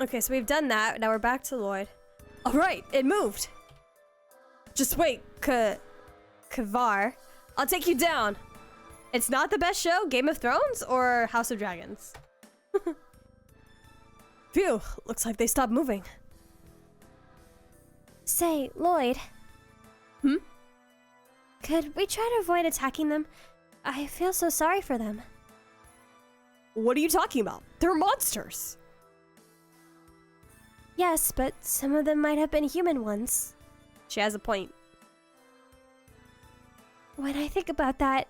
Okay, so we've done that. Now we're back to Lloyd. All right, it moved. Just wait, Kavar. I'll take you down. It's not the best show, Game of Thrones or House of Dragons? Phew, looks like they stopped moving. Say, Lloyd. Hmm? Could we try to avoid attacking them? I feel so sorry for them. What are you talking about? They're monsters. Yes, but some of them might have been human ones. She has a point. When I think about that,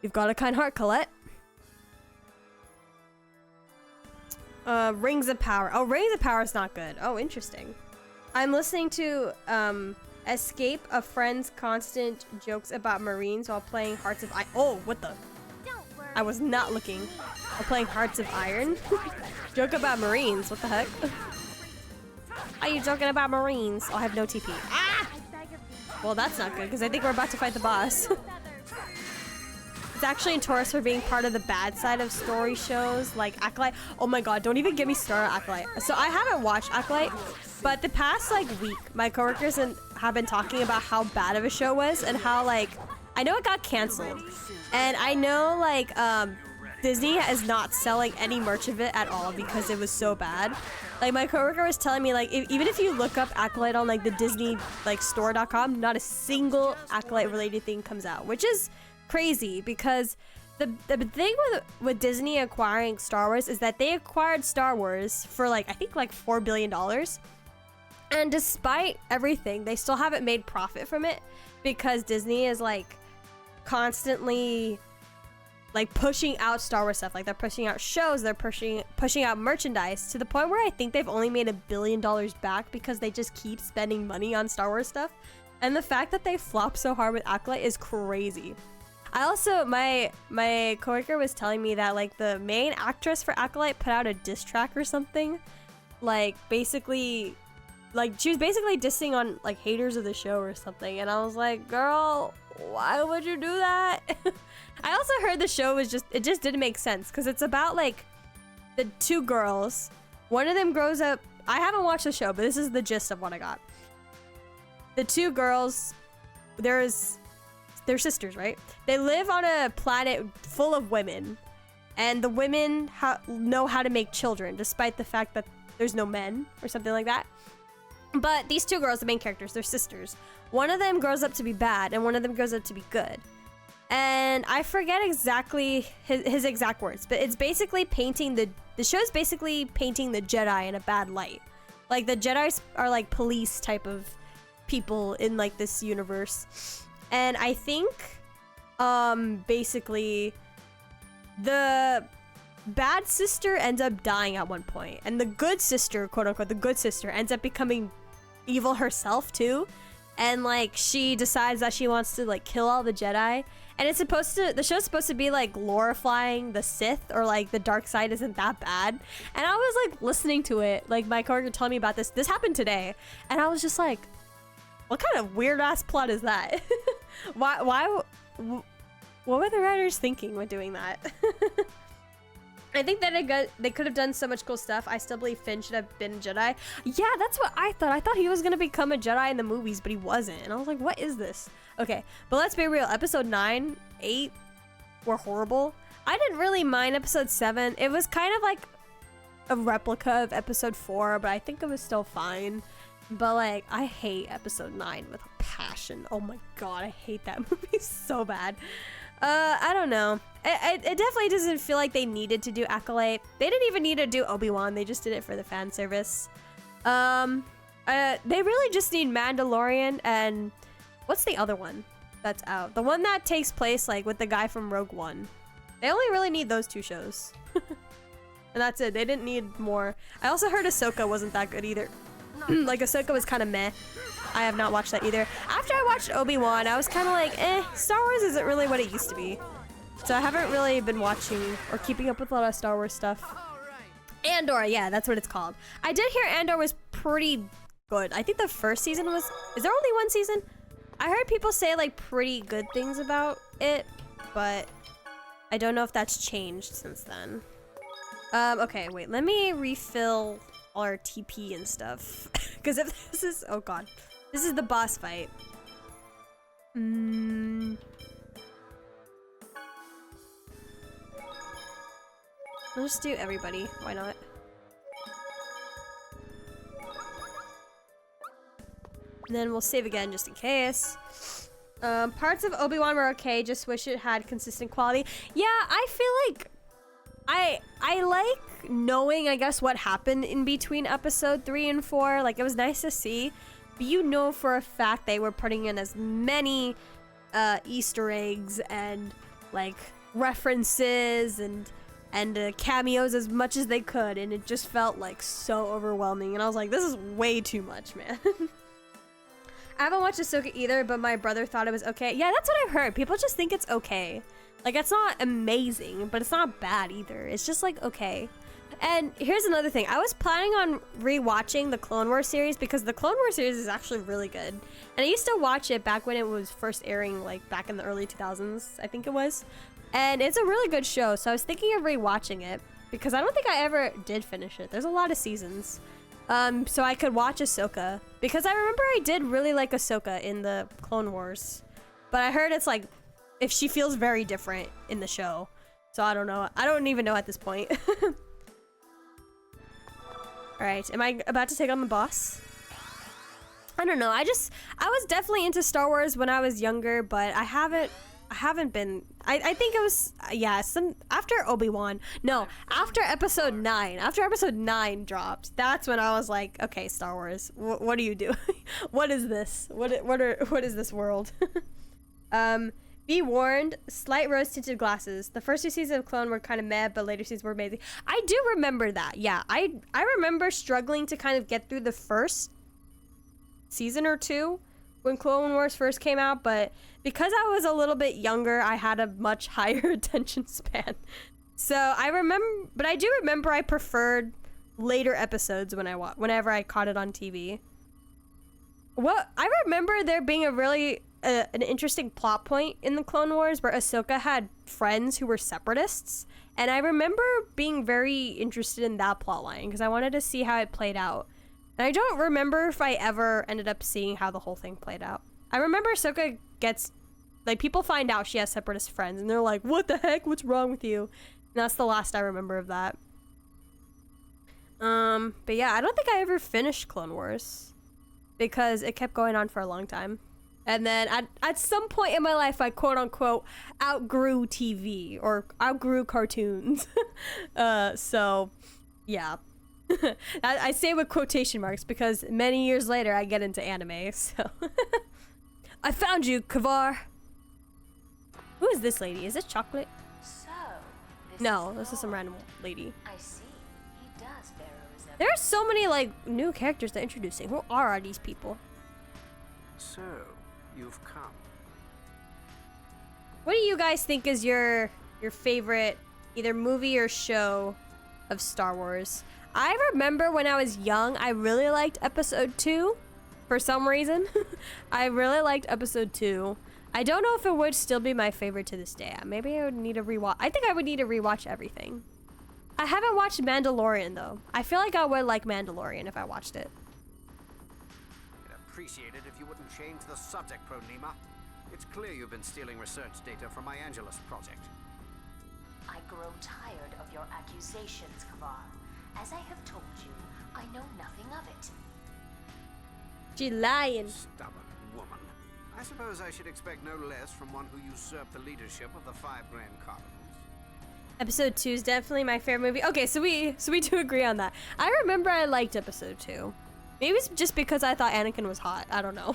You've got a kind heart, Colette. Rings of Power. Oh, Rings of Power is not good. Oh, interesting. I'm listening to, escape a friend's constant jokes about Marines while playing Hearts of Iron. Oh, what the? I was not looking. While playing Hearts of Iron. Joke about Marines. What the heck? Are you joking about Marines? Oh, I have no TP. Ah! Well, that's not good because I think we're about to fight the boss. It's actually in Taurus for being part of the bad side of story shows like Acolyte. Oh my god, don't even get me started on Acolyte. So I haven't watched Acolyte, but the past like week, my coworkers have been talking about how bad of a show was and how like, I know it got canceled. And I know like Disney is not selling any merch of it at all because it was so bad. Like my coworker was telling me like even if you look up Acolyte on like the Disney like store.com, not a single Acolyte related thing comes out, which is crazy because the thing with Disney acquiring Star Wars is that they acquired Star Wars for like I think like $4 billion, and despite everything they still haven't made profit from it because Disney is like constantly like pushing out Star Wars stuff. Like they're pushing out shows, they're pushing out merchandise to the point where I think they've only made $1 billion back because they just keep spending money on Star Wars stuff. And the fact that they flop so hard with Acolyte is crazy. I also, my coworker was telling me that like the main actress for Acolyte put out a diss track or something. Like basically, like she was basically dissing on like haters of the show or something. And I was like, girl, why would you do that? I also heard the show was it just didn't make sense because it's about like the two girls. One of them grows up. I haven't watched the show, but this is the gist of what I got. The two girls, they're sisters, right? They live on a planet full of women, and the women know how to make children, despite the fact that there's no men or something like that. But these two girls, the main characters, they're sisters. One of them grows up to be bad, and one of them grows up to be good. And I forget exactly his exact words, but it's basically painting the show's basically painting the Jedi in a bad light. Like the Jedi are like police type of people in like this universe. And I think basically the bad sister ends up dying at one point, and the good sister, quote unquote, the good sister ends up becoming evil herself too. And like she decides that she wants to like kill all the Jedi, and the show's supposed to be like glorifying the Sith, or like the dark side isn't that bad. And I was like listening to it, like my coworker told me about this happened today, and I was just like, what kind of weird ass plot is that? What were the writers thinking when doing that? I think that they could have done so much cool stuff. I still believe Finn should have been a Jedi. Yeah, that's what I thought. I thought he was gonna become a Jedi in the movies, but he wasn't. And I was like, what is this? Okay, but let's be real. Episode 9, 8 were horrible. I didn't really mind episode 7. It was kind of like a replica of episode 4, but I think it was still fine. But like, I hate episode 9 with a passion. Oh my god, I hate that movie so bad. I don't know. It definitely doesn't feel like they needed to do Acolyte. They didn't even need to do Obi-Wan. They just did it for the fan service. They really just need Mandalorian and what's the other one that's out? The one that takes place like with the guy from Rogue One. They only really need those two shows. And that's it. They didn't need more. I also heard Ahsoka wasn't that good either. Like Ahsoka was kind of meh. I have not watched that either. After I watched Obi-Wan, I was kind of like, Star Wars isn't really what it used to be. So I haven't really been watching or keeping up with a lot of Star Wars stuff. Andor, yeah, that's what it's called. I did hear Andor was pretty good. I think the first season was... Is there only one season? I heard people say like pretty good things about it, but I don't know if that's changed since then. Okay, wait, let me refill our TP and stuff. Because if this is, oh god, this is the boss fight. Let's just do everybody, why not? And then we'll save again just in case. Parts of Obi-Wan were okay, just wish it had consistent quality. Yeah, I feel like I like knowing, I guess, what happened in between episode 3 and 4. Like, it was nice to see. But you know for a fact they were putting in as many Easter eggs and, like, references and cameos as much as they could. And it just felt, like, so overwhelming. And I was like, this is way too much, man. I haven't watched Ahsoka either, but my brother thought it was okay. Yeah, that's what I've heard. People just think it's okay. Like, it's not amazing, but it's not bad either. It's just, like, okay. And here's another thing. I was planning on rewatching the Clone Wars series because the Clone Wars series is actually really good. And I used to watch it back when it was first airing, like, back in the early 2000s, I think it was. And it's a really good show, so I was thinking of rewatching it because I don't think I ever did finish it. There's a lot of seasons. So I could watch Ahsoka because I remember I did really like Ahsoka in the Clone Wars, but I heard it's like, if she feels very different in the show. So I don't know. I don't even know at this point. Alright, am I about to take on the boss? I don't know. I was definitely into Star Wars when I was younger, but I haven't been. I think it was, yeah, after Obi-Wan. No, after episode 9. After episode 9 dropped, that's when I was like, okay, Star Wars, what are you doing? What is this? What is this world? Be warned, slight rose-tinted glasses. The first 2 seasons of Clone were kind of meh, but later seasons were amazing. I do remember that. Yeah, I remember struggling to kind of get through the first season or 2 when Clone Wars first came out, but because I was a little bit younger, I had a much higher attention span. So I do remember I preferred later episodes whenever I caught it on TV. Well, I remember there being a really an interesting plot point in the Clone Wars where Ahsoka had friends who were separatists, and I remember being very interested in that plot line because I wanted to see how it played out. And I don't remember if I ever ended up seeing how the whole thing played out. I remember Ahsoka gets, like, people find out she has separatist friends, and they're like, what the heck? What's wrong with you? And that's the last I remember of that. But yeah, I don't think I ever finished Clone Wars because it kept going on for a long time. And then at some point in my life, I quote-unquote outgrew TV or outgrew cartoons. So, yeah. I say with quotation marks because many years later I get into anime, so. I found you, Kavar. Who is this lady? Is this Chocolate? So, No, this is some random lady. I see. He does bear a resemblance. There are so many, like, new characters they're introducing. Who are these people? So, you've come. What do you guys think is your favorite either movie or show of Star Wars? I remember when I was young, I really liked episode 2 for some reason. I really liked episode 2. I don't know if it would still be my favorite to this day. Maybe I would need to rewatch. I think I would need to rewatch everything. I haven't watched Mandalorian though. I feel like I would like Mandalorian if I watched it. I'd appreciate it if you wouldn't change the subject, Pronema. It's clear you've been stealing research data from my Angelus project. I grow tired of your accusations, Kavar. As I have told you, I know nothing of it. She lying. Stubborn woman. I suppose I should expect no less from one who usurped the leadership of the 5 Grand Cardinals. Episode 2 is definitely my favorite movie. Okay, so we do agree on that. I remember I liked episode 2. Maybe it's just because I thought Anakin was hot. I don't know.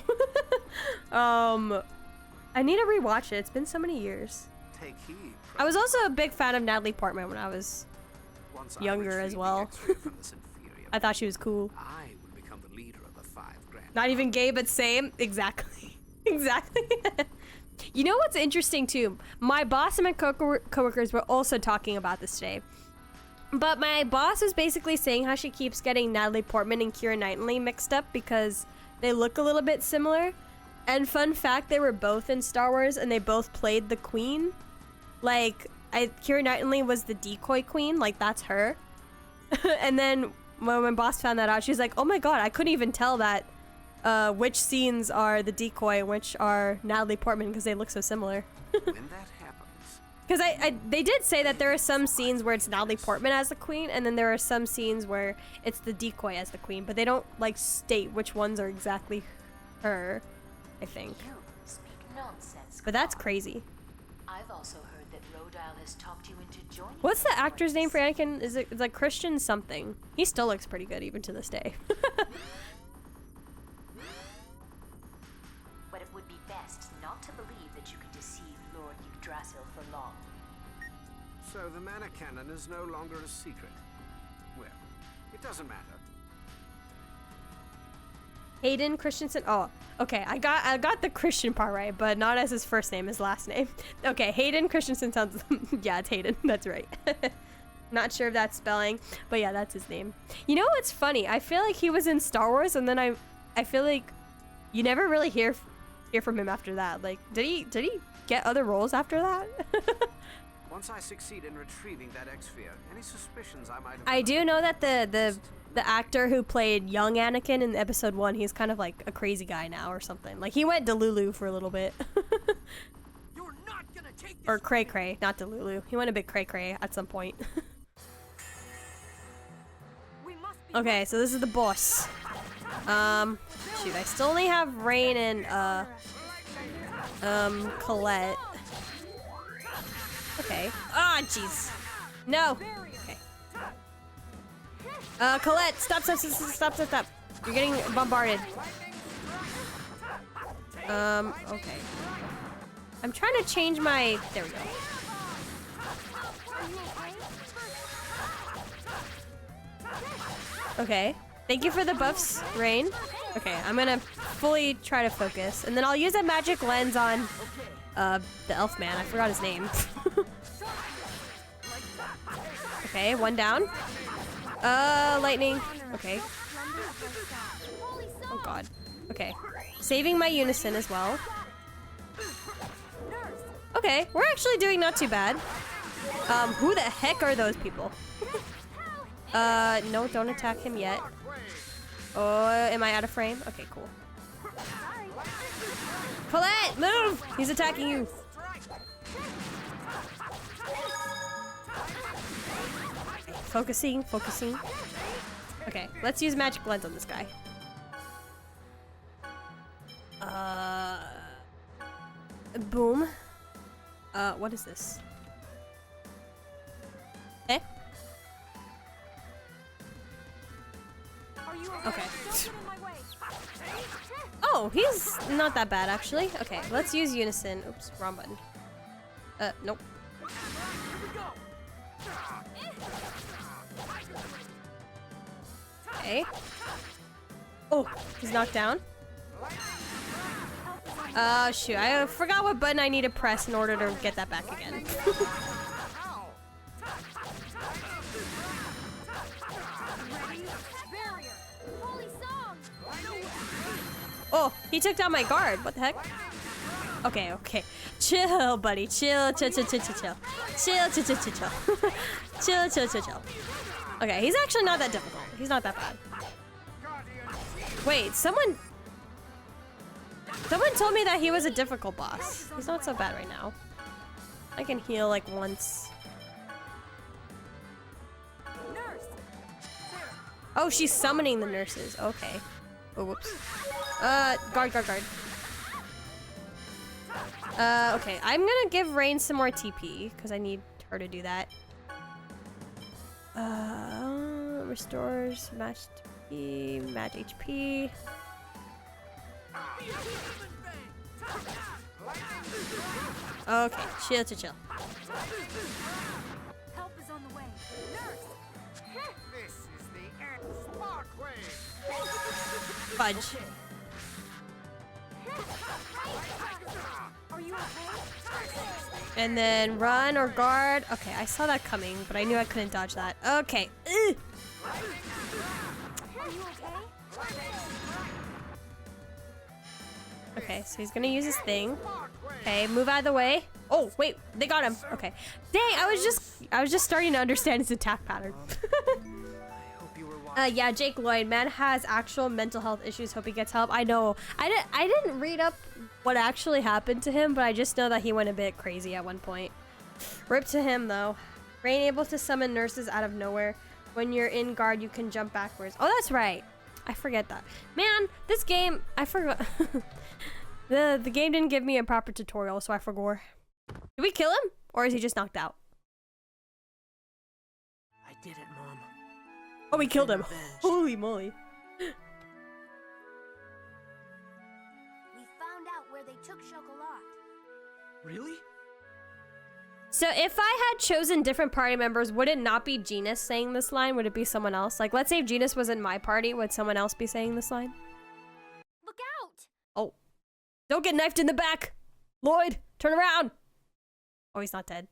I need to rewatch it. It's been so many years. Take heed. I was also a big fan of Natalie Portman when I was Once I younger retrieve as the well. X-ray from this inferior I thought she was cool. I would become the leader of the 5 Grand. Not even gay, but same. Exactly. Exactly. You know what's interesting too? My boss and my coworkers were also talking about this today. But my boss was basically saying how she keeps getting Natalie Portman and Keira Knightley mixed up because they look a little bit similar. And fun fact, they were both in Star Wars and they both played the queen. Like, Keira Knightley was the decoy queen, like that's her. And then when boss found that out, she's like, "Oh my god, I couldn't even tell that which scenes are the decoy and which are Natalie Portman because they look so similar." When that happens, Because they did say that there are some scenes where it's Natalie Portman as the queen, and then there are some scenes where it's the decoy as the queen, but they don't like state which ones are exactly her, I think. You speak nonsense. But that's crazy. I've also heard that Rodile has talked you into joining. What's the actor's name for Anakin? Is it, it's like Christian something? He still looks pretty good even to this day. But it would be best not to believe that you can deceive Lord Yggdrasil for long. so the Mana Cannon is no longer a secret. Well, it doesn't matter. Hayden Christensen. Oh, okay. I got the Christian part right, but not as his first name, his last name. Okay, Hayden Christensen sounds. Yeah, it's Hayden. That's right. Not sure if that's spelling, but yeah, that's his name. You know what's funny? I feel like he was in Star Wars, and then I feel like you never really hear from him after that. Like, did he get other roles after that? Once I succeed in retrieving that X-Sphere, any suspicions I might have... I do know that the actor who played young Anakin in episode 1, he's kind of like a crazy guy now or something. Like, he went Delulu for a little bit. You're not gonna take this Or cray cray, not Delulu. He went a bit cray cray at some point. Okay, so this is the boss. Shoot, I still only have Rain and Colette. Okay. Ah, jeez. No. Okay. Colette, stop. You're getting bombarded. Okay. I'm trying to change my... There we go. Okay. Thank you for the buffs, Rain. Okay, I'm gonna fully try to focus. And then I'll use a magic lens on the elf man. I forgot his name. Okay, one down. Lightning. Okay. Oh god. Okay. Saving my unison as well. Okay, we're actually doing not too bad. Who the heck are those people? No, don't attack him yet. Oh, am I out of frame? Okay, cool. Colette, move! He's attacking you. Focusing. Okay, let's use magic lens on this guy. Boom. What is this? Eh? Okay. Oh, he's not that bad, actually. Okay, let's use unison. Oops, wrong button. Nope. Okay. Oh, he's knocked down. Shoot, I forgot what button I need to press in order to get that back again. Oh, he took down my guard. What the heck? Okay. Chill, buddy. Chill. Chill. Okay, he's actually not that difficult. He's not that bad. Wait, someone told me that he was a difficult boss. He's not so bad right now. I can heal like once. Oh, she's summoning the nurses. Okay. Oh, whoops. Guard. Okay, I'm gonna give Rain some more TP, because I need her to do that. Restores match TP, match HP. Okay, chill. Help is on the way. Nurse! This is the end. Sparkwave! Fudge. Are you okay? And then run or guard. Okay, I saw that coming, but I knew I couldn't dodge that. Okay. Ugh. Are you okay? Okay, so he's gonna use his thing. Okay, move out of the way. Oh, wait, they got him. Okay. Dang, I was just starting to understand his attack pattern. I hope you were watching. Yeah, Jake Lloyd, man has actual mental health issues. Hope he gets help. I know. I didn't read up what actually happened to him, but I just know that he went a bit crazy at one point. Rip to him, though. Rain able to summon nurses out of nowhere. When you're in guard, you can jump backwards. Oh, that's right. I forget that. Man, this game, I forgot. The game didn't give me a proper tutorial, so I forgot. Did we kill him? Or is he just knocked out? I did it, Mom. Oh, we killed him. Revenge. Holy moly. We found out where they took Chocolat. Really? So if I had chosen different party members, would it not be Genus saying this line? Would it be someone else? Like, let's say if Genus was in my party, would someone else be saying this line? Look out! Oh. Don't get knifed in the back! Lloyd, turn around! Oh, he's not dead.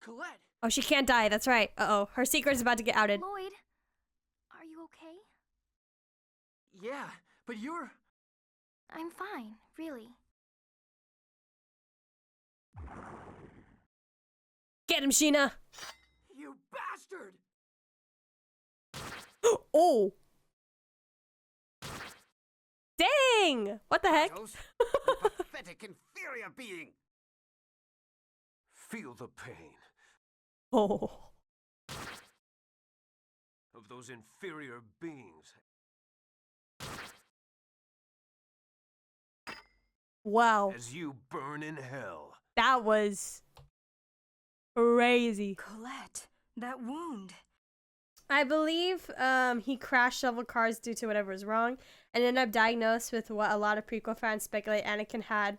Colette! Oh, she can't die. That's right. Uh-oh. Her secret is about to get outed. Lloyd, are you okay? Yeah, but you're... I'm fine, really. Get him, Sheena! You bastard! Oh! Dang! What the heck? Those, you pathetic, inferior being. Feel the pain Oh. of those inferior beings. Wow. As you burn in hell. That was crazy. Colette, that wound. I believe he crashed several cars due to whatever was wrong and ended up diagnosed with what a lot of prequel fans speculate Anakin had.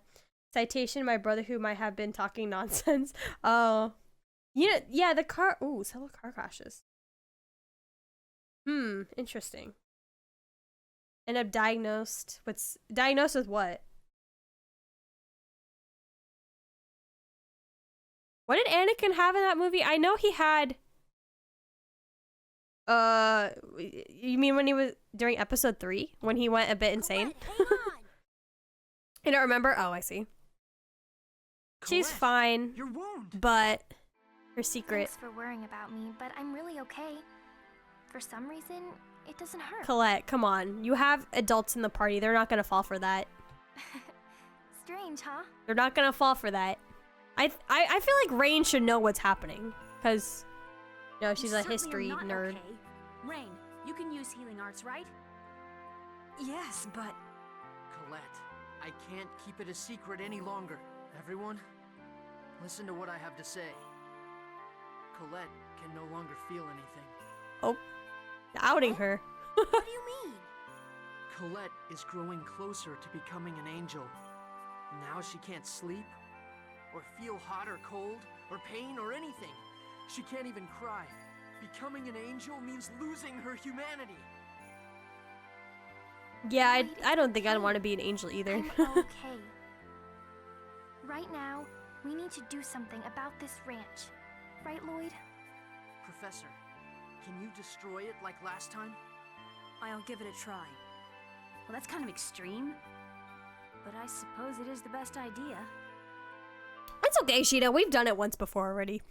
Citation, my brother who might have been talking nonsense. Oh. Yeah, the car... Ooh, several car crashes. Interesting. Ended up diagnosed with... Diagnosed with what? What did Anakin have in that movie? I know he had... You mean when he was... During episode 3? When he went a bit insane? Colette, hang on! I don't remember? Oh, I see. She's Colette, fine, your wound! but... Her secret... Thanks for worrying about me, but I'm really okay. For some reason, it doesn't hurt. Colette, come on. You have adults in the party. They're not gonna fall for that. Strange, huh? They're not gonna fall for that. I feel like Rain should know what's happening. Because, you know, she's a history nerd. Okay. Rain, you can use healing arts, right? Yes, but... Colette, I can't keep it a secret any longer. Everyone, listen to what I have to say. Colette can no longer feel anything. Oh, outing her. What do you mean? Colette is growing closer to becoming an angel. Now she can't sleep, or feel hot or cold, or pain or anything. She can't even cry. Becoming an angel means losing her humanity. Yeah, I don't think I'd want to be an angel either. I'm okay. Right now, we need to do something about this ranch. Right, Lloyd? Professor, can you destroy it like last time? I'll give it a try. Well, that's kind of extreme, but I suppose it is the best idea. It's okay, Sheena. We've done it once before already.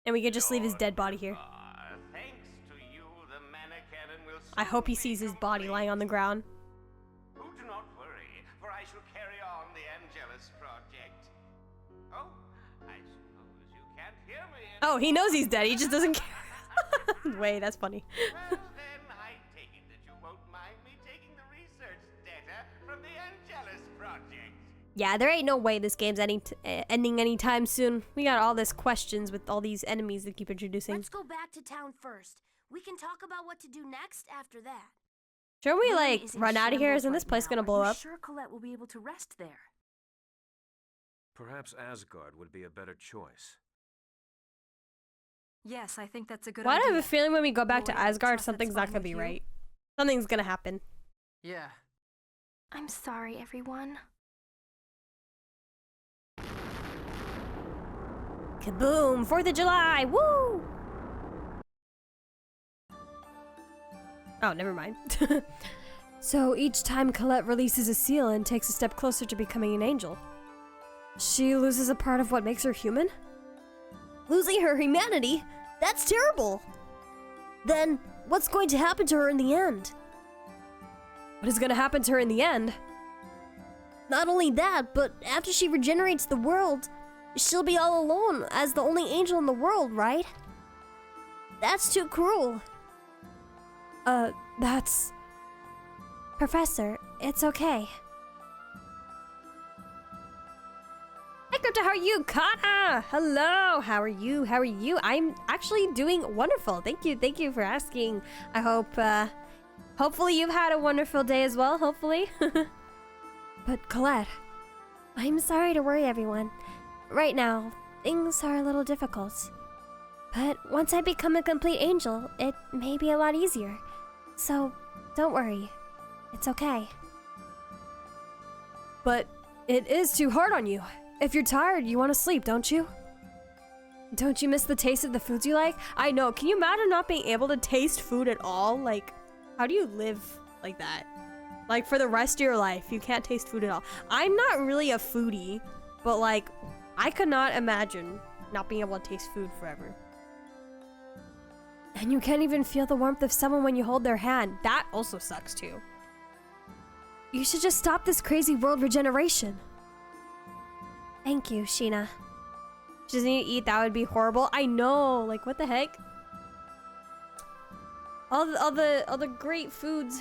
And we could just leave his dead body here. Thanks to you, the Mannequin will I hope he sees his body lying on the ground. Oh, do not worry, for I shall carry on the Angelus project. Oh, I suppose you can't hear me Oh, he knows he's dead. He just doesn't care. Wait, that's funny. Well, then I take it that you won't mind me taking the research data from the Angelus project. Yeah, there ain't no way this game's ending anytime soon. We got all this questions with all these enemies that keep introducing. Let's go back to town first. We can talk about what to do next after that. Should we, Luin like, is in run out of here? shambles Isn't this right place now. gonna Are blow you up? Sure, Colette will be able to rest there. Perhaps Asgard would be a better choice. Yes, I think that's a good Why do I idea. have a feeling when we go back to Lloyd, I Asgard, trust something's that's not fine gonna with be you? right. Something's gonna happen. Yeah. I'm sorry, everyone. Kaboom! 4th of July! Woo! Oh, never mind. So each time Colette releases a seal and takes a step closer to becoming an angel, she loses a part of what makes her human? Losing her humanity? That's terrible! Then, what's going to happen to her in the end? What is going to happen to her in the end? Not only that, but after she regenerates the world, she'll be all alone as the only angel in the world, right? That's too cruel. That's... Professor, it's okay. Hey, Crypta, how are you? Kana! Hello, how are you? How are you? I'm actually doing wonderful. Thank you for asking. I hope, hopefully you've had a wonderful day as well, hopefully. But Colette, I'm sorry to worry everyone. Right now, things are a little difficult. But once I become a complete angel, it may be a lot easier. So, don't worry. It's okay. But it is too hard on you. If you're tired, you want to sleep, don't you? Don't you miss the taste of the foods you like? I know. Can you imagine not being able to taste food at all? Like, how do you live like that? Like, for the rest of your life, you can't taste food at all. I'm not really a foodie, but like, I could not imagine not being able to taste food forever. And you can't even feel the warmth of someone when you hold their hand. That also sucks too. You should just stop this crazy world regeneration. Thank you, Sheena. She doesn't need to eat, that would be horrible. I know, like what the heck? All the great foods.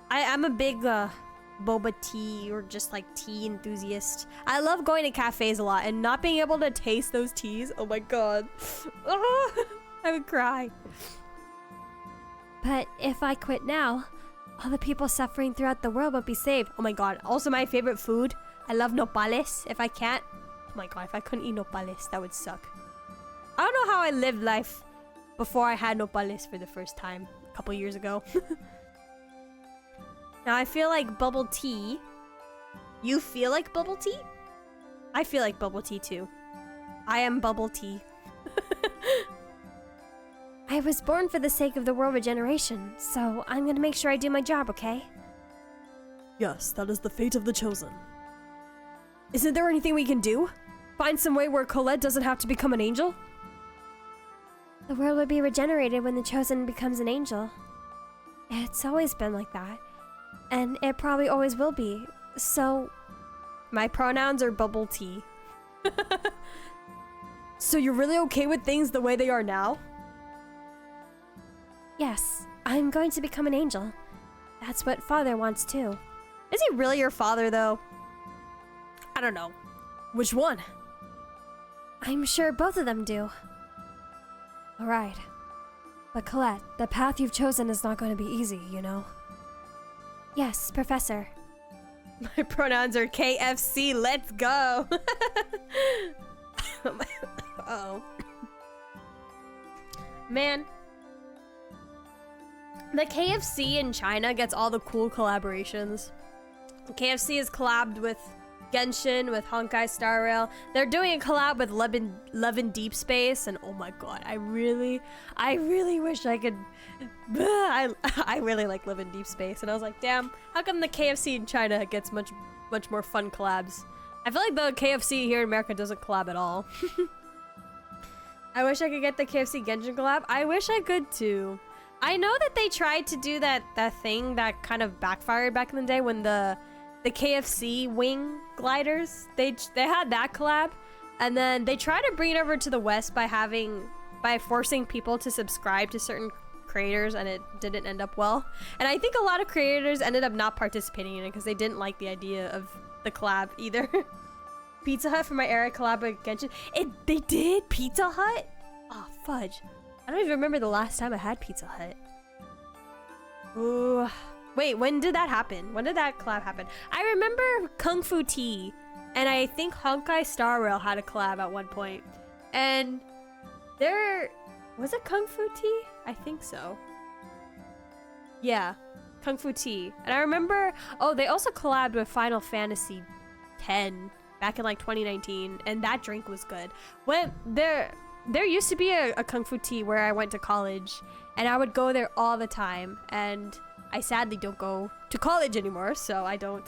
I'm a big boba tea or just like tea enthusiast. I love going to cafes a lot and not being able to taste those teas. Oh my god. Oh, I would cry. But if I quit now, all the people suffering throughout the world won't be saved. Oh my god. Also my favorite food. I love nopales. If I can't, oh my god, if I couldn't eat nopales, that would suck. I don't know how I lived life before I had nopales for the first time a couple years ago. Now I feel like bubble tea. You feel like bubble tea? I feel like bubble tea too. I am bubble tea. I was born for the sake of the world regeneration, so I'm gonna make sure I do my job, okay? Yes, that is the fate of the chosen. Isn't there anything we can do? Find some way where Colette doesn't have to become an angel? The world will be regenerated when the chosen becomes an angel. It's always been like that. And it probably always will be. So, my pronouns are bubble tea. So you're really okay with things the way they are now? yes, I'm going to become an angel. That's what Father wants too. Is he really your father though? I don't know. Which one? I'm sure both of them do. Alright. But Colette, the path you've chosen is not going to be easy, you know? Yes, Professor. My pronouns are KFC, let's go! Uh-oh. Man. The KFC in China gets all the cool collaborations. KFC is collabed with Genshin, with Honkai Star Rail. They're doing a collab with Love in Deep Space, and oh my god, I really wish I could. I really like Love in Deep Space, and I was like, damn, how come the KFC in China gets much more fun collabs? I feel like the KFC here in America doesn't collab at all. I wish I could get the KFC Genshin collab. I wish I could too. I know that they tried to do that thing that kind of backfired back in the day when the KFC wing gliders, they had that collab, and then they tried to bring it over to the West by forcing people to subscribe to certain creators, and it didn't end up well. And I think a lot of creators ended up not participating in it because they didn't like the idea of the collab either. Pizza Hut for my era collab with Genshin. They did? Pizza Hut? Oh, fudge. I don't even remember the last time I had Pizza Hut. Ooh. Wait, when did that happen? When did that collab happen? I remember Kung Fu Tea, and I think Honkai Star Rail had a collab at one point. And was it Kung Fu Tea? I think so. Yeah, Kung Fu Tea. And I remember, oh, they also collabed with Final Fantasy X back in like 2019, and that drink was good. When there used to be a Kung Fu Tea where I went to college, and I would go there all the time, and I sadly don't go to college anymore, so I don't.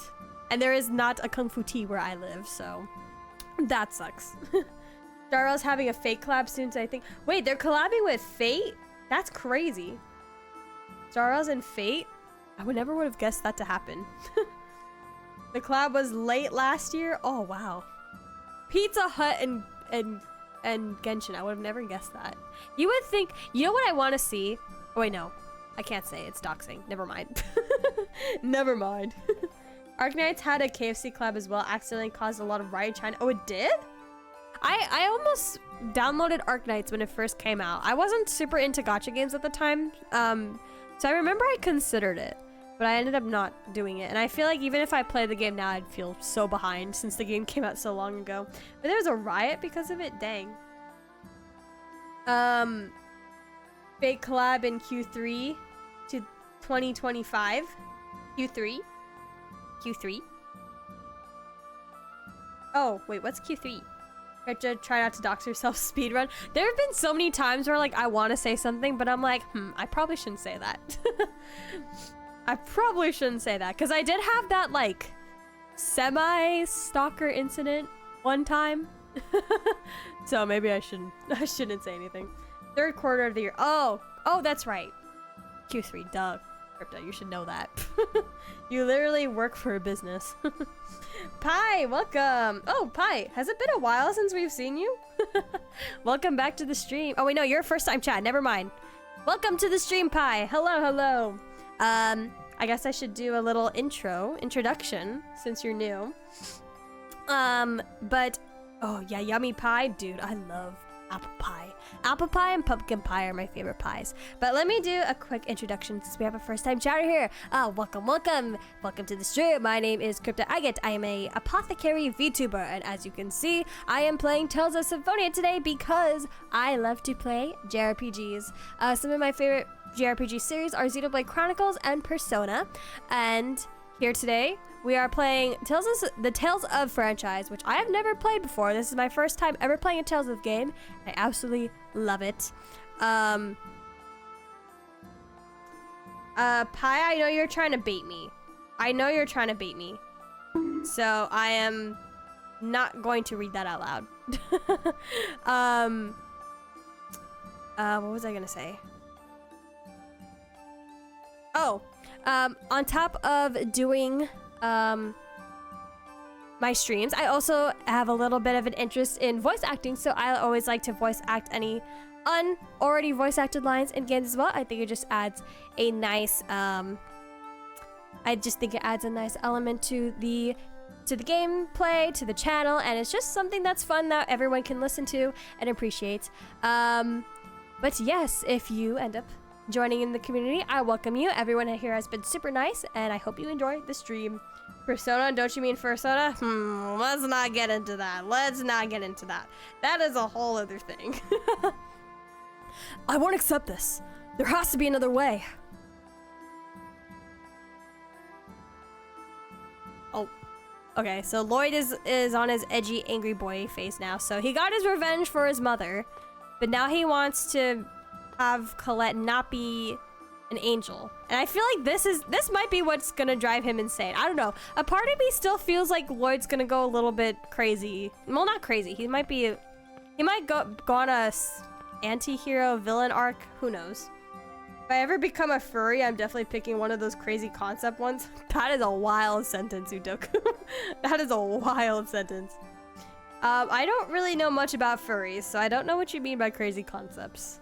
And there is not a Kung Fu Tea where I live, so that sucks. Darrell's having a Fate collab soon, so I think. Wait, they're collabing with Fate? That's crazy. Darrell's and Fate? I would never have guessed that to happen. The collab was late last year. Oh wow. Pizza Hut and Genshin. I would have never guessed that. You would think. You know what I want to see? Oh wait, no. I can't say. It's doxing. Never mind. Never mind. Arknights had a KFC collab as well. Accidentally caused a lot of riot in China. Oh, it did? I almost downloaded Arknights when it first came out. I wasn't super into gacha games at the time. So I remember I considered it, but I ended up not doing it. And I feel like even if I play the game now, I'd feel so behind since the game came out so long ago. But there was a riot because of it. Dang. Big collab in Q3 to 2025. Q3. Oh, wait, what's Q3? You have to try not to dox yourself. Speedrun. There have been so many times where like I want to say something, but I'm like, I probably shouldn't say that. I probably shouldn't say that because I did have that like semi-stalker incident one time. So maybe I shouldn't say anything. Third quarter of the year. Oh, that's right. Q3, duh. Crypta, you should know that. You literally work for a business. Pi, welcome. Oh, Pi, has it been a while since we've seen you? Welcome back to the stream. Oh wait, no, you're a first time chat. Never mind. Welcome to the stream, Pi. Hello. I guess I should do a little introduction since you're new. But oh yeah, yummy pie, dude. I love apple pie. Apple pie and pumpkin pie are my favorite pies. But let me do a quick introduction since we have a first time chatter here. Welcome to the stream. My name is Crypta Agate. I am a apothecary VTuber, and as you can see, I am playing Tales of Symphonia today because I love to play JRPGs. Some of my favorite JRPG series are Xenoblade Chronicles and Persona, and here today we are playing the Tales of franchise, which I have never played before. This is my first time ever playing a Tales of game. I absolutely love it. Pi, I know you're trying to bait me. So I am not going to read that out loud. What was I gonna say? Oh, on top of doing my streams, I also have a little bit of an interest in voice acting, so I always like to voice act any already voice acted lines in games as well. I think it just adds a nice element to the gameplay, to the channel, and it's just something that's fun that everyone can listen to and appreciate. But yes, if you end up joining in the community, I welcome you. Everyone here has been super nice, and I hope you enjoy the stream. Persona, don't you mean Persona? Let's not get into that. That is a whole other thing. I won't accept this. There has to be another way. Oh, okay, so Lloyd is on his edgy, angry boy face now. So he got his revenge for his mother, but now he wants to have Colette not be an angel. And I feel like this might be what's gonna drive him insane. I don't know. A part of me still feels like Lloyd's gonna go a little bit crazy. Well, not crazy. He might go on a anti-hero villain arc. Who knows? If I ever become a furry, I'm definitely picking one of those crazy concept ones. That is a wild sentence, Udoku. That is a wild sentence. I don't really know much about furries, so I don't know what you mean by crazy concepts.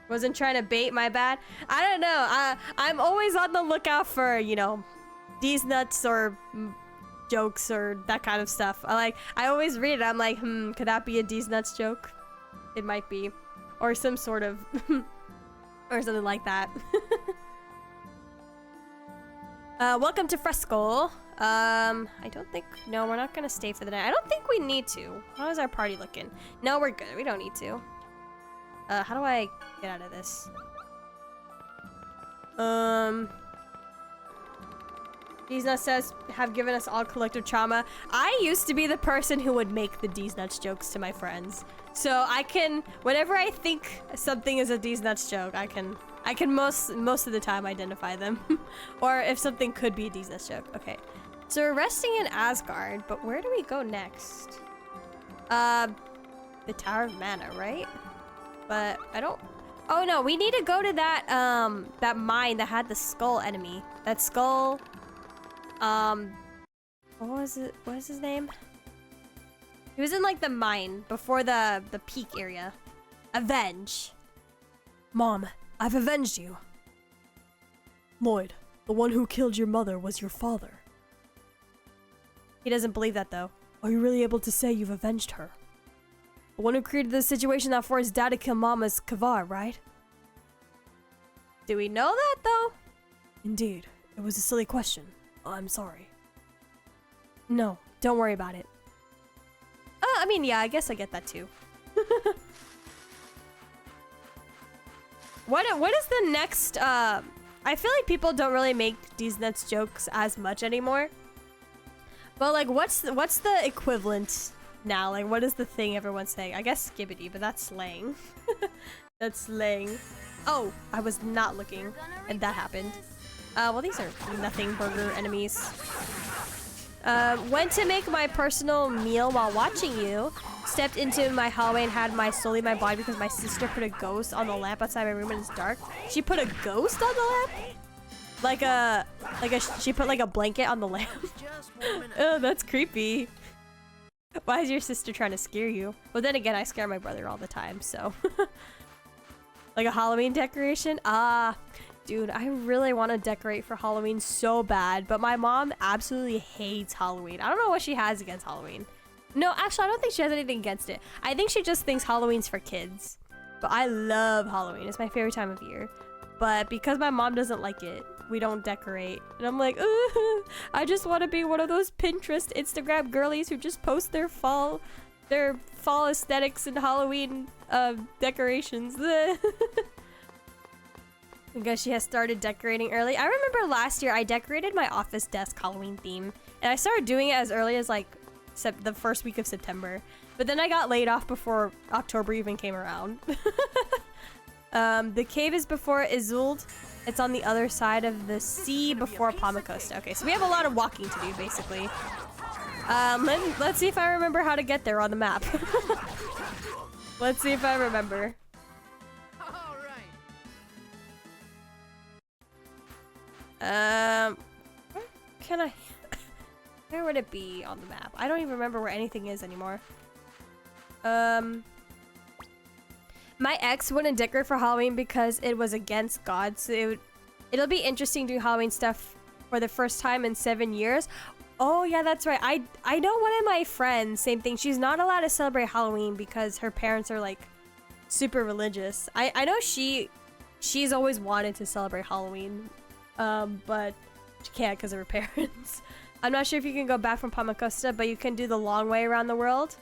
Wasn't trying to bait, my bad. I don't know. I'm always on the lookout for, these nuts or jokes or that kind of stuff. I always read it. I'm like, could that be a D's nuts joke? It might be. Or some sort of, or something like that. Welcome to Fresco. I don't think, no, we're not gonna stay for the night. I don't think we need to. How is our party looking? No, we're good. We don't need to. How do I get out of this? These nuts says have given us all collective trauma. I used to be the person who would make the D's nuts jokes to my friends. So I can, whenever I think something is a D's nuts joke, I can most of the time identify them. Or if something could be a D's nuts joke. Okay. So we're resting in Asgard, but where do we go next? The Tower of Mana, right? But I don't... Oh no, we need to go to that, that mine that had the skull enemy. That skull... what was it? What is his name? He was in like the mine before the peak area. Avenge. Mom, I've avenged you. Lloyd, the one who killed your mother was your father. He doesn't believe that though. Are you really able to say you've avenged her? The one who created the situation that forced Dad to kill Mom is Kavar, right? Do we know that though? Indeed. It was a silly question. I'm sorry. No, don't worry about it. I mean, yeah, I guess I get that too. What is the next, I feel like people don't really make these nuts jokes as much anymore. But like, what's the equivalent now? Like, what is the thing everyone's saying? I guess skibbity, but that's slang. That's slang. Oh, I was not looking, and that happened. Well, these are nothing burger enemies. Went to make my personal meal while watching you. Stepped into my hallway and had my soul leave my body because my sister put a ghost on the lamp outside my room and it's dark. She put a ghost on the lamp? She put like a blanket on the lamp. Oh, that's creepy. Why is your sister trying to scare you? Well, then again, I scare my brother all the time, so. Like a Halloween decoration? Dude, I really want to decorate for Halloween so bad, but my mom absolutely hates Halloween. I don't know what she has against Halloween. No, actually, I don't think she has anything against it. I think she just thinks Halloween's for kids. But I love Halloween. It's my favorite time of year. But because my mom doesn't like it, we don't decorate. And I'm like, I just want to be one of those Pinterest, Instagram girlies who just post their fall aesthetics and Halloween decorations. I guess she has started decorating early. I remember last year I decorated my office desk Halloween theme. And I started doing it as early as like the first week of September. But then I got laid off before October even came around. The cave is before Isolde. It's on the other side of the sea before Palmacosta. Okay, so we have a lot of walking to do basically. Let's see if I remember how to get there on the map. Let's see if I remember. Where can I... Where would it be on the map? I don't even remember where anything is anymore. My ex wouldn't decorate for Halloween because it was against God, so it'll be interesting doing Halloween stuff for the first time in 7 years. Oh yeah, that's right. I know one of my friends, same thing. She's not allowed to celebrate Halloween because her parents are like super religious. I know she's always wanted to celebrate Halloween. But she can't because of her parents. I'm not sure if you can go back from Palmacosta, but you can do the long way around the world.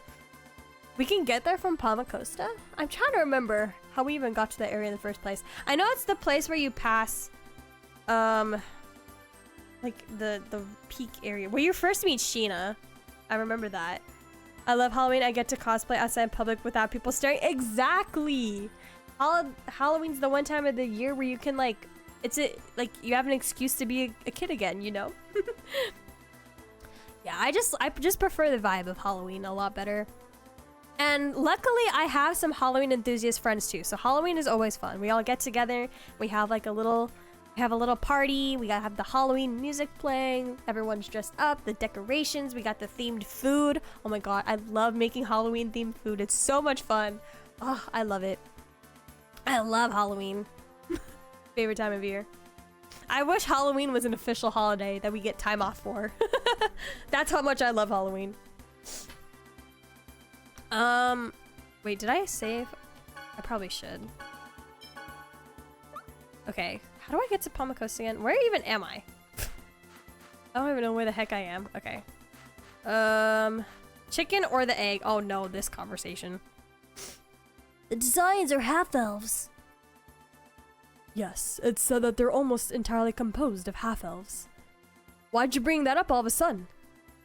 We can get there from Palmacosta? I'm trying to remember how we even got to that area in the first place. I know it's the place where you pass, like the peak area, where you first meet Sheena. I remember that. I love Halloween. I get to cosplay outside in public without people staring. Exactly! Halloween's the one time of the year where you can like, like you have an excuse to be a kid again, you know? Yeah, I just prefer the vibe of Halloween a lot better. And luckily I have some Halloween enthusiast friends too. So Halloween is always fun. We all get together, we have like a little party, we have the Halloween music playing, everyone's dressed up, the decorations, we got the themed food. Oh my god, I love making Halloween themed food. It's so much fun. Oh, I love it. I love Halloween. Favorite time of year. I wish Halloween was an official holiday that we get time off for. That's how much I love Halloween. Wait, did I save? I probably should. Okay, how do I get to Palmacosta again? Where even am I? I don't even know where the heck I am. Okay. Chicken or the egg? Oh no, this conversation. The Desians are half-elves. Yes, it's said that they're almost entirely composed of half-elves. Why'd you bring that up all of a sudden?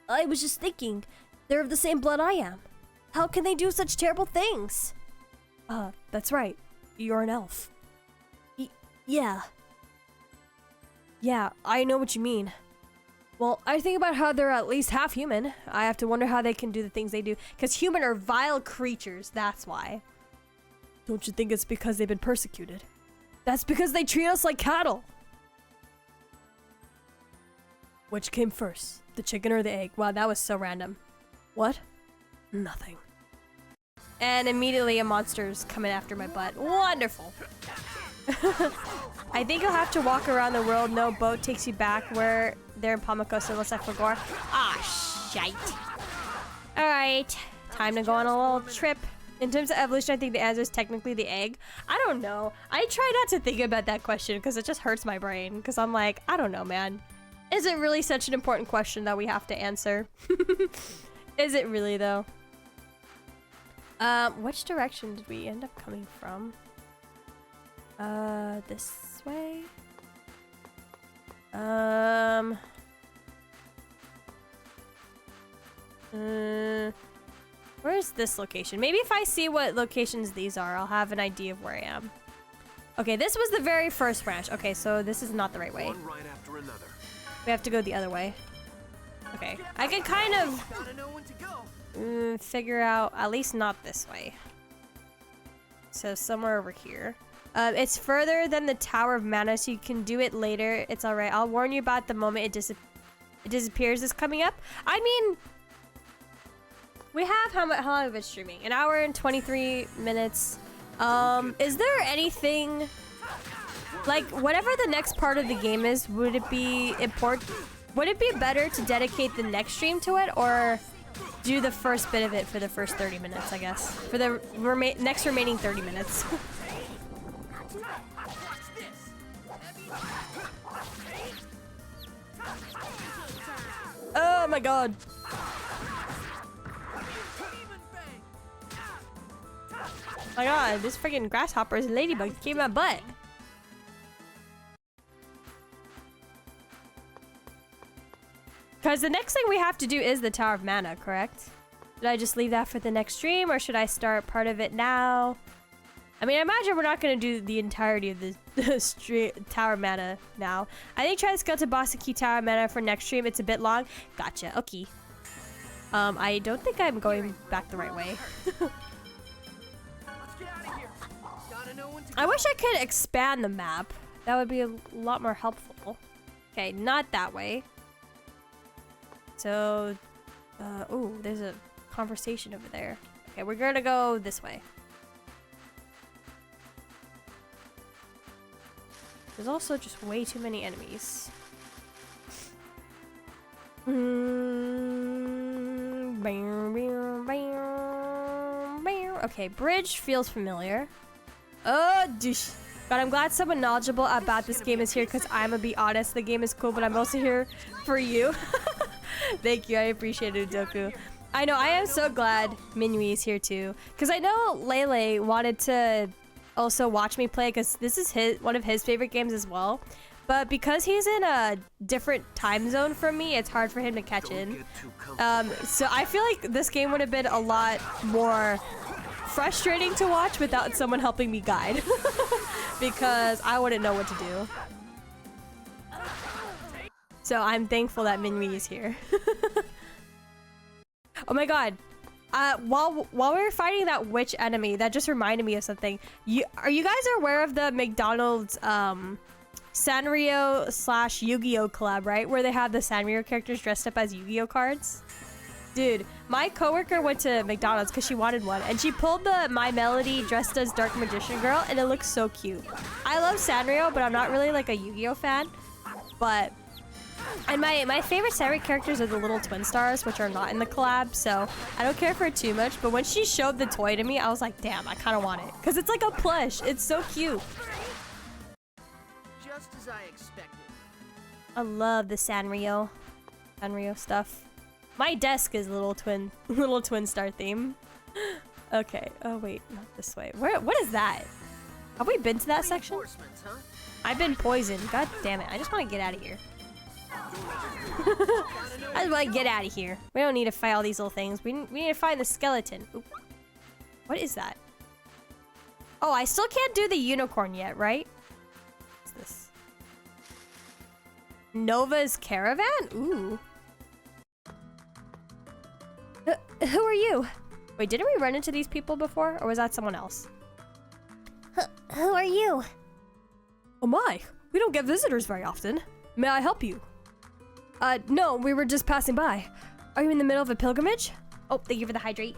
I was just thinking, they're of the same blood I am. How can they do such terrible things? That's right. You're an elf. Yeah. Yeah, I know what you mean. Well, I think about how they're at least half human. I have to wonder how they can do the things they do. Because human are vile creatures, that's why. Don't you think it's because they've been persecuted? That's because they treat us like cattle! Which came first? The chicken or the egg? Wow, that was so random. What? Nothing. And immediately a monster's coming after my butt. Wonderful! I think you'll have to walk around the world. No boat takes you back where they're in Pamukos unless I forgot. Ah, shite. Alright, time to go on a little trip. In terms of evolution, I think the answer is technically the egg. I don't know. I try not to think about that question because it just hurts my brain. Because I'm like, I don't know, man. Is it really such an important question that we have to answer? Is it really, though? Which direction did we end up coming from? This way? Where's this location? Maybe if I see what locations these are, I'll have an idea of where I am. Okay, this was the very first branch. Okay, so this is not the right way. One right after another. We have to go the other way. Okay, I can kind of figure out, at least not this way. So somewhere over here. It's further than the Tower of Mana, so you can do it later. It's alright. I'll warn you about the moment it disappears is coming up. I mean, we have how long have we been streaming? An hour and 23 minutes. Is there anything like whatever the next part of the game is? Would it be important? Would it be better to dedicate the next stream to it, or do the first bit of it for the first 30 minutes? I guess for the next remaining 30 minutes. Oh my god. My god, this freaking grasshopper is a ladybug came in my butt. Because the next thing we have to do is the Tower of Mana, correct? Should I just leave that for the next stream, or should I start part of it now? I mean, I imagine we're not going to do the entirety of the Tower of Mana now. I think try to scale to boss and key Tower of Mana for next stream. It's a bit long. Gotcha. Okay. I don't think I'm going back the right way. I wish I could expand the map. That would be a lot more helpful. Okay, not that way. So, oh, there's a conversation over there. Okay, we're gonna go this way. There's also just way too many enemies. Okay, bridge feels familiar. Oh, douche. But I'm glad someone knowledgeable about this game is here, because I'm gonna be honest, the game is cool, but I'm also here for you. Thank you, I appreciate it, Udoku. I know, I am so glad Minui is here too, because I know Lele wanted to also watch me play, because this is one of his favorite games as well. But because he's in a different time zone from me, it's hard for him to catch in. So I feel like this game would have been a lot more frustrating to watch without someone helping me guide. Because I wouldn't know what to do. So I'm thankful that Minmi is here. Oh my god. While we were fighting that witch enemy, that just reminded me of something. Are you guys aware of the McDonald's Sanrio / Yu-Gi-Oh collab, right? Where they have the Sanrio characters dressed up as Yu-Gi-Oh cards? Dude, my coworker went to McDonald's because she wanted one, and she pulled the My Melody dressed as Dark Magician Girl, and it looks so cute. I love Sanrio, but I'm not really like a Yu-Gi-Oh fan. But, and my favorite Sanrio characters are the little twin stars, which are not in the collab, so I don't care for it too much. But when she showed the toy to me, I was like, damn, I kind of want it. Because it's like a plush. It's so cute. Just as I expected. I love the Sanrio stuff. My desk is little twin star theme. Okay. Oh wait, not this way. What is that? Have we been to that section? I've been poisoned. God damn it. I just want to get out of here. I just want to get out of here. We don't need to fight all these little things. We need to find the skeleton. Oop. What is that? Oh, I still can't do the unicorn yet, right? What's this? Nova's Caravan? Ooh. Who are you? Wait, didn't we run into these people before? Or was that someone else? Who are you? Oh my, we don't get visitors very often. May I help you? No, we were just passing by. Are you in the middle of a pilgrimage? Oh, thank you for the hydrate.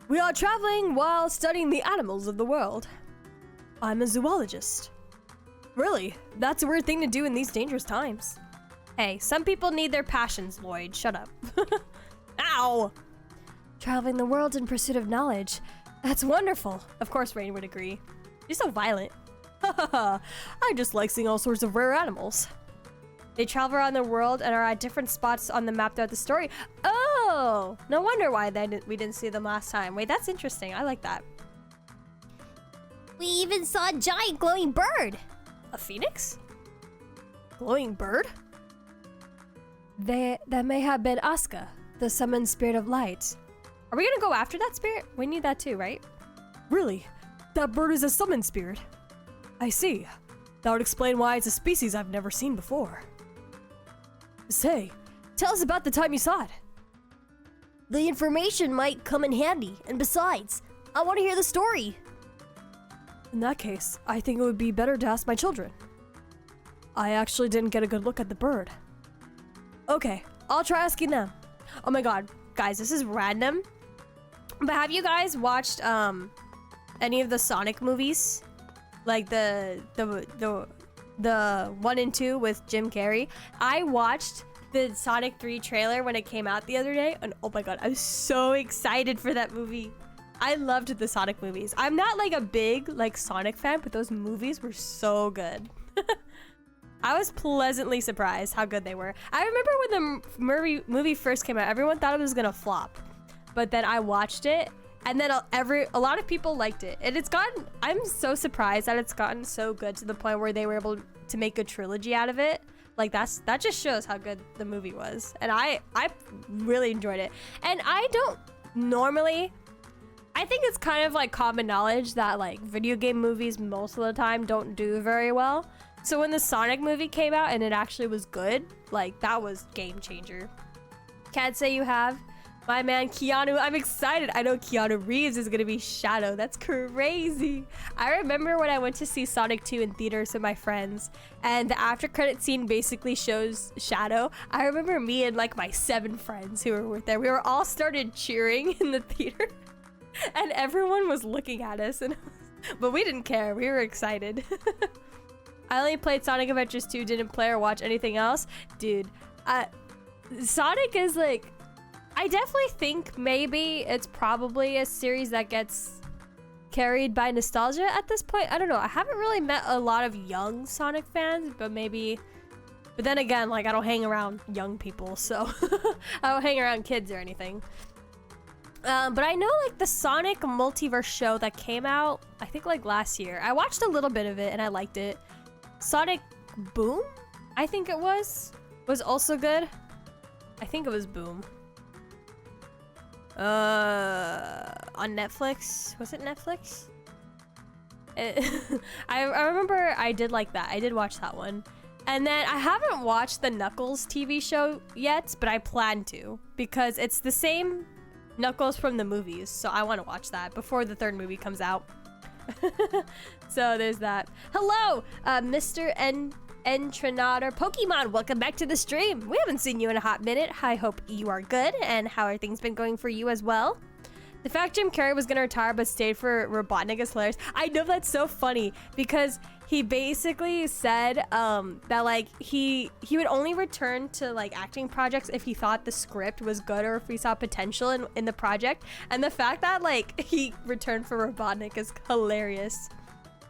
We are traveling while studying the animals of the world. I'm a zoologist. Really? That's a weird thing to do in these dangerous times. Hey, some people need their passions, Lloyd. Shut up. Ow! Traveling the world in pursuit of knowledge. That's wonderful. Of course Rain would agree. You're so violent. I just like seeing all sorts of rare animals. They travel around the world and are at different spots on the map throughout the story. Oh! No wonder why we didn't see them last time. Wait, that's interesting. I like that. We even saw a giant glowing bird. A phoenix? Glowing bird? That may have been Asuka, the summoned spirit of light. Are we gonna go after that spirit? We need that too, right? Really? That bird is a summoned spirit? I see. That would explain why it's a species I've never seen before. Say, tell us about the time you saw it. The information might come in handy, and besides, I want to hear the story. In that case, I think it would be better to ask my children. I actually didn't get a good look at the bird. Okay, I'll try asking them. Oh my god, guys, this is random. But have you guys watched any of the Sonic movies? Like the 1 and 2 with Jim Carrey? I watched the Sonic 3 trailer when it came out the other day, and oh my god, I was so excited for that movie. I loved the Sonic movies. I'm not like a big like Sonic fan, but those movies were so good. I was pleasantly surprised how good they were. I remember when the movie first came out, everyone thought it was gonna flop, but then I watched it, and then a lot of people liked it, and I'm so surprised that it's gotten so good to the point where they were able to make a trilogy out of it. Like that just shows how good the movie was, and I really enjoyed it. And I don't normally. I think it's kind of like common knowledge that like video game movies most of the time don't do very well. So when the Sonic movie came out and it actually was good, like that was game changer. Can't say you have. My man Keanu, I'm excited. I know Keanu Reeves is gonna be Shadow. That's crazy. I remember when I went to see Sonic 2 in theaters with my friends, and the after credit scene basically shows Shadow. I remember me and like my 7 friends who were there, we were all started cheering in the theater. And everyone was looking at us, but we didn't care. We were excited. I only played Sonic Adventures 2, didn't play or watch anything else. Dude, Sonic is like, I definitely think maybe it's probably a series that gets carried by nostalgia at this point. I don't know. I haven't really met a lot of young Sonic fans, but then again, like I don't hang around young people, so I don't hang around kids or anything. But I know like the Sonic multiverse show that came out, I think like last year. I watched a little bit of it and I liked it. Sonic Boom, I think it was also good. I think it was Boom. On Netflix? Was it Netflix? I remember I did like that. I did watch that one. And then I haven't watched the Knuckles TV show yet, but I plan to because it's the same Knuckles from the movies, so I want to watch that before the 3rd movie comes out. So there's that. Hello, Mr. Entrenator Pokemon. Welcome back to the stream. We haven't seen you in a hot minute. I hope you are good, and how are things been going for you as well? The fact Jim Carrey was gonna retire but stayed for Robotnik is hilarious. I know, that's so funny because he basically said that like he would only return to like acting projects if he thought the script was good or if he saw potential in the project. And the fact that like he returned for Robotnik is hilarious.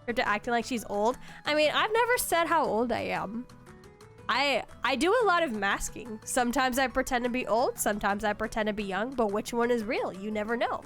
Or to acting like she's old. I mean, I've never said how old I am. I do a lot of masking. Sometimes I pretend to be old, sometimes I pretend to be young, but which one is real? You never know.